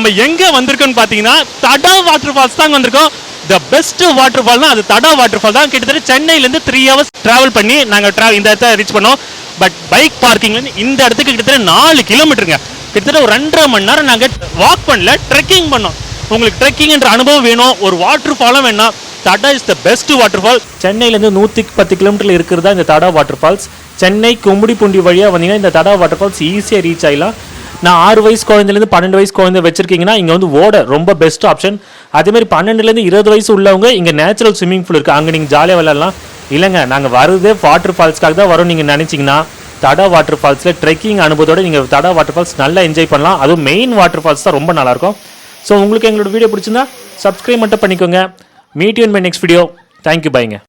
நம்ம எங்க வந்திருக்கோம்னு பாத்தீங்கன்னா தடா வாட்டர் ஃபால்ஸ் தான் வந்திருக்கோம். த பெஸ்ட் வாட்டர் ஃபால்னா அது தடா வாட்டர் ஃபால் தான். கிட்டத்தட்ட சென்னையிலேருந்து 3 hours டிராவல் பண்ணி நாங்கள் இந்த இடத்த ரீச் பண்ணோம். பட் பைக் பார்க்கிங்லேருந்து இந்த இடத்துக்கு கிட்டத்தட்ட 4 கிலோமீட்டருங்க. கிட்டத்தட்ட ஒரு 2.5 மணி நேரம் நாங்கள் வாக் பண்ணல, ட்ரெக்கிங் பண்ணோம். உங்களுக்கு ட்ரெக்கிங்ன்ற அனுபவம் வேணும், ஒரு வாட்டர் ஃபாலும் வேணும், Tada is the best waterfall. சென்னையிலேருந்து 110 கிலோமீட்டரில் இருக்கிறதா இந்த தடா வாட்டர் ஃபால்ஸ். சென்னை கும்மிடிப்பூண்டி வழியாக வந்தீங்கன்னா இந்த தடா வாட்டர் ஃபால்ஸ் ஈஸியாக ரீச் ஆகலாம். நான் 6 வயசு குழந்தைலேருந்து 12 வயசு குழந்தை வச்சிருக்கீங்கன்னா இங்கே வந்து ஓட ரொம்ப பெஸ்ட் ஆப்ஷன். அதேமாதிரி 12லேருந்து 20 வயசு உள்ளவங்க இங்கே நேச்சுரல் ஸ்விம்மிங் பூல் இருக்குது, அங்கே நீங்கள் ஜாலியாக விளையாடலாம். இல்லைங்க நாங்கள் வருதே வாட்டர் ஃபால்ஸ்க்காக தான் வரோம் நீங்கள் நினச்சிங்கன்னா தடா வாட்டர் ஃபால்ஸில் ட்ரெக்கிங் அனுபவத்தோடு நீங்கள் தடா வாட்டர் ஃபால்ஸ் நல்லா என்ஜாய் பண்ணலாம். அதுவும் மெயின் வாட்டர் ஃபால்ஸ் தான் ரொம்ப நல்லாயிருக்கும். ஸோ உங்களுக்கு எங்களோட வீடியோ பிடிச்சிருந்தா சப்ஸ்கிரைப் மட்டும் பண்ணிக்கோங்க. Meet you in my next video. Thank you, பைங்க.